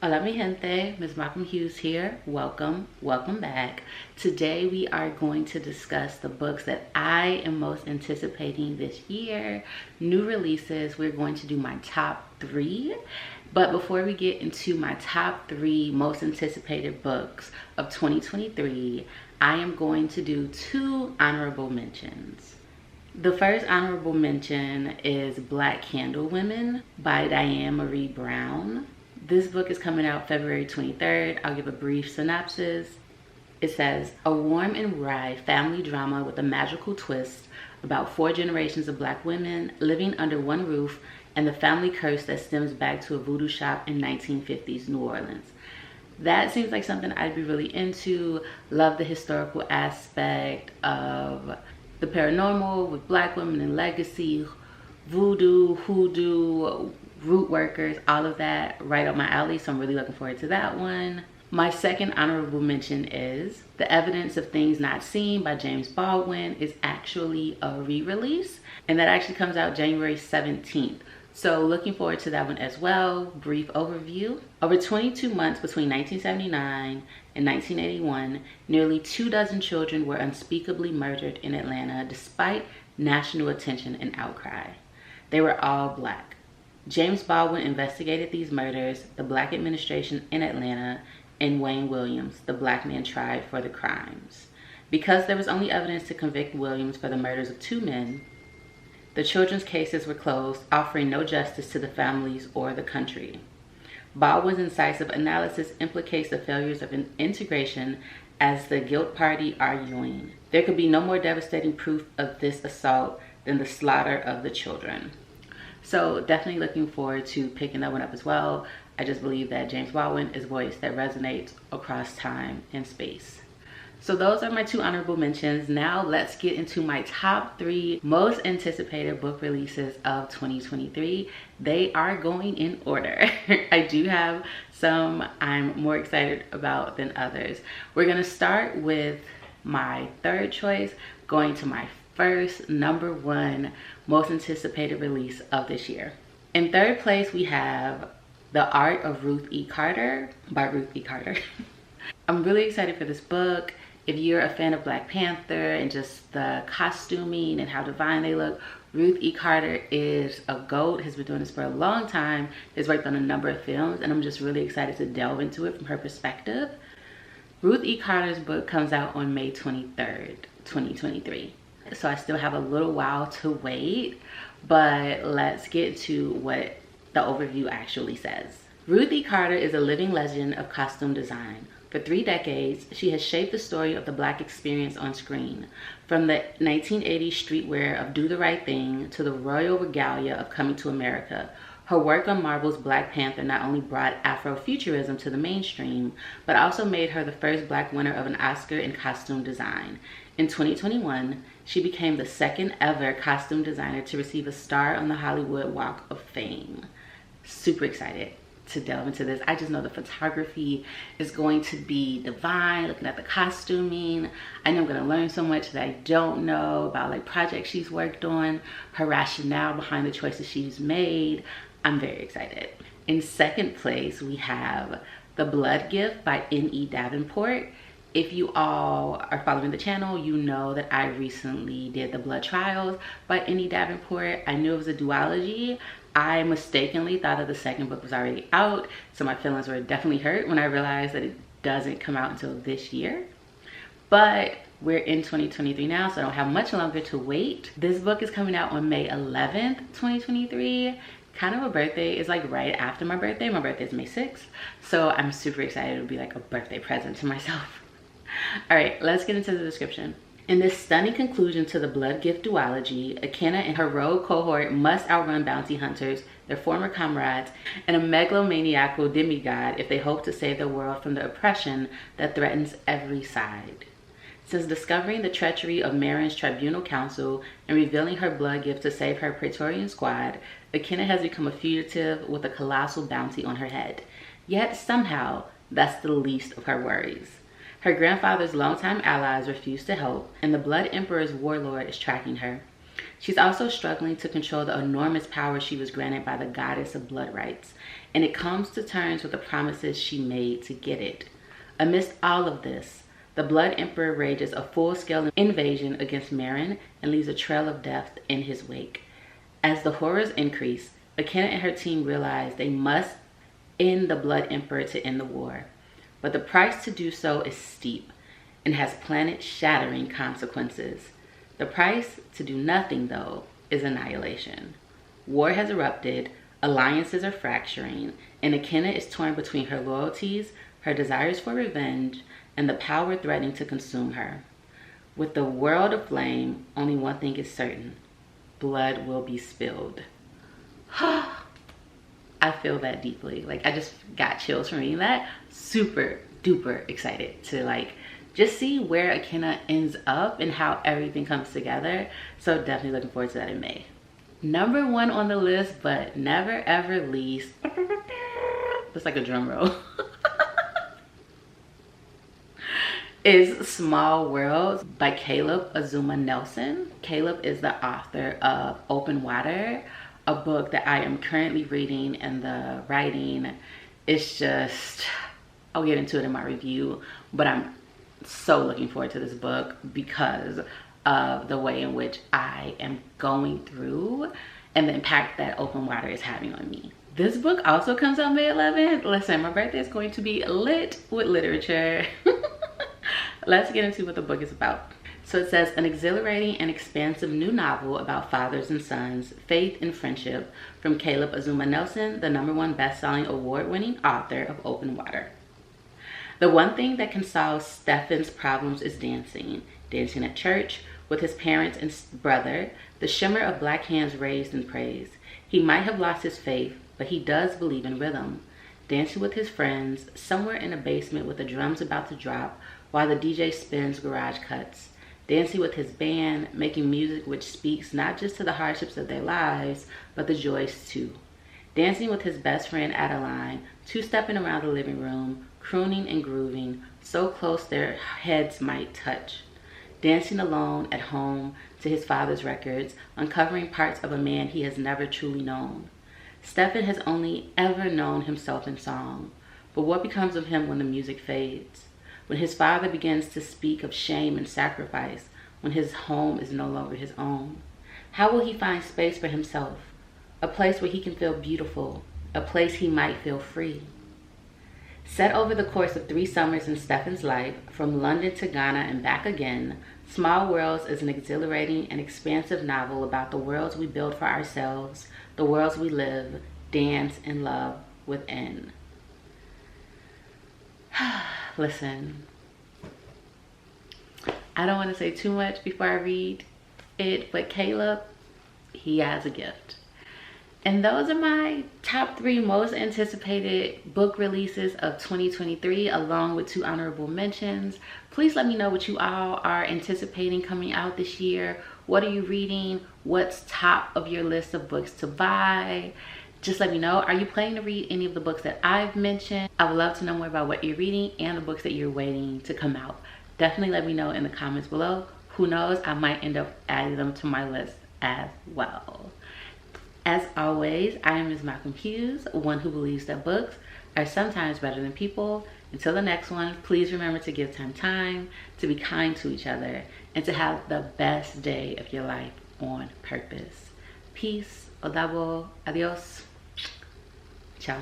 Hola mi gente, MsMalcolmHughes here. Welcome back. Today we are going to discuss the books that I am most anticipating this year. New releases, we're going to do my top 3. But before we get into my top 3 most anticipated books of 2023, I am going to do 2 honorable mentions. The first honorable mention is Black Candle Women by Diane Marie Brown. This book is coming out February 23rd. I'll give a brief synopsis. It says, a warm and wry family drama with a magical twist about 4 generations of Black women living under one roof and the family curse that stems back to a voodoo shop in 1950s New Orleans. That seems like something I'd be really into. Love the historical aspect of the paranormal with Black women and legacy, voodoo, hoodoo, root workers, all of that right up my alley, so I'm really looking forward to that one. My second honorable mention is The Evidence of Things Not Seen by James Baldwin is actually a re-release, and that actually comes out January 17th. So looking forward to that one as well. Brief overview. Over 22 months between 1979 and 1981, nearly 24 children were unspeakably murdered in Atlanta despite national attention and outcry. They were all Black. James Baldwin investigated these murders, the Black administration in Atlanta, and Wayne Williams, the Black man tried for the crimes. Because there was only evidence to convict Williams for the murders of 2 men, the children's cases were closed, offering no justice to the families or the country. Baldwin's incisive analysis implicates the failures of integration as the guilt party arguing, there could be no more devastating proof of this assault than the slaughter of the children. So definitely looking forward to picking that one up as well. I just believe that James Baldwin is a voice that resonates across time and space. So those are my 2 honorable mentions. Now let's get into my top 3 most anticipated book releases of 2023. They are going in order. I do have some I'm more excited about than others. We're gonna start with my third choice, going to my first #1 most anticipated release of this year. In third place, we have The Art of Ruth E. Carter by Ruth E. Carter. I'm really excited for this book. If you're a fan of Black Panther and just the costuming and how divine they look, Ruth E. Carter is a GOAT, has been doing this for a long time, has worked on a number of films, and I'm just really excited to delve into it from her perspective. Ruth E. Carter's book comes out on May 23rd, 2023. So I still have a little while to wait, but let's get to what the overview actually says. Ruth E. Carter is a living legend of costume design. For 3 decades, she has shaped the story of the Black experience on screen, from the 1980s streetwear of Do the Right Thing to the royal regalia of Coming to America. Her work on Marvel's Black Panther not only brought Afrofuturism to the mainstream, but also made her the first Black winner of an Oscar in costume design. In 2021, she became the 2nd ever costume designer to receive a star on the Hollywood Walk of Fame. Super excited to delve into this. I just know the photography is going to be divine, looking at the costuming. I know I'm going to learn so much that I don't know about like projects she's worked on, her rationale behind the choices she's made. I'm very excited. In second place, we have The Blood Gift by N.E. Davenport. If you all are following the channel, you know that I recently did The Blood Trials by N.E. Davenport. I knew it was a duology. I mistakenly thought that the second book was already out, so my feelings were definitely hurt when I realized that it doesn't come out until this year. But we're in 2023 now, so I don't have much longer to wait. This book is coming out on May 11th, 2023. Kind of a birthday. It's like right after my birthday. My birthday is May 6th, so I'm super excited. It'll be like a birthday present to myself. All right, let's get into the description. In this stunning conclusion to the Blood Gift duology, Akenna and her rogue cohort must outrun bounty hunters, their former comrades, and a megalomaniacal demigod if they hope to save the world from the oppression that threatens every side. Since discovering the treachery of Marin's tribunal council and revealing her blood gift to save her Praetorian squad, Akenna has become a fugitive with a colossal bounty on her head. Yet somehow, that's the least of her worries. Her grandfather's longtime allies refuse to help, and the Blood Emperor's warlord is tracking her. She's also struggling to control the enormous power she was granted by the goddess of blood rights, and it comes to terms with the promises she made to get it. Amidst all of this, the Blood Emperor rages a full-scale invasion against Marin and leaves a trail of death in his wake. As the horrors increase, McKenna and her team realize they must end the Blood Emperor to end the war. But the price to do so is steep and has planet-shattering consequences. The price to do nothing, though, is annihilation. War has erupted, alliances are fracturing, and McKenna is torn between her loyalties, her desires for revenge, and the power threatening to consume her. With the world aflame, only one thing is certain: blood will be spilled. I feel that deeply. Like, I just got chills from reading that. Super duper excited to just see where McKenna ends up and how everything comes together. So definitely looking forward to that in May. Number 1 on the list, but never ever least, it's like a drum roll, is Small Worlds by Caleb Azumah Nelson. Caleb is the author of Open Water, a book that I am currently reading, and the writing is just, I'll get into it in my review, but I'm so looking forward to this book because of the way in which I am going through and the impact that Open Water is having on me. This book also comes out May 11th. Listen, my birthday is going to be lit with literature. Let's get into what the book is about. So it says, an exhilarating and expansive new novel about fathers and sons, faith and friendship, from Caleb Azumah Nelson, the #1 best-selling award-winning author of Open Water. The one thing that can solve Stefan's problems is dancing. Dancing at church, with his parents and brother, the shimmer of black hands raised in praise. He might have lost his faith, but he does believe in rhythm. Dancing with his friends, somewhere in a basement with the drums about to drop, while the DJ spins garage cuts. Dancing with his band, making music which speaks not just to the hardships of their lives, but the joys too. Dancing with his best friend Adeline, two-stepping around the living room, crooning and grooving, so close their heads might touch. Dancing alone at home to his father's records, uncovering parts of a man he has never truly known. Stefan has only ever known himself in song, but what becomes of him when the music fades? When his father begins to speak of shame and sacrifice, when his home is no longer his own? How will he find space for himself? A place where he can feel beautiful, a place he might feel free. Set over the course of 3 summers in Stefan's life, from London to Ghana and back again, Small Worlds is an exhilarating and expansive novel about the worlds we build for ourselves, the worlds we live, dance, and love within. Listen, I don't want to say too much before I read it, but Caleb, he has a gift. And those are my top 3 most anticipated book releases of 2023, along with 2 honorable mentions. Please let me know what you all are anticipating coming out this year. What are you reading? What's top of your list of books to buy? Just let me know. Are you planning to read any of the books that I've mentioned? I would love to know more about what you're reading and the books that you're waiting to come out. Definitely let me know in the comments below. Who knows, I might end up adding them to my list as well. As always, I am MsMalcolmHughes, one who believes that books are sometimes better than people. Until the next one, please remember to give time, to be kind to each other, and to have the best day of your life on purpose. Peace, odabo, adios, ciao.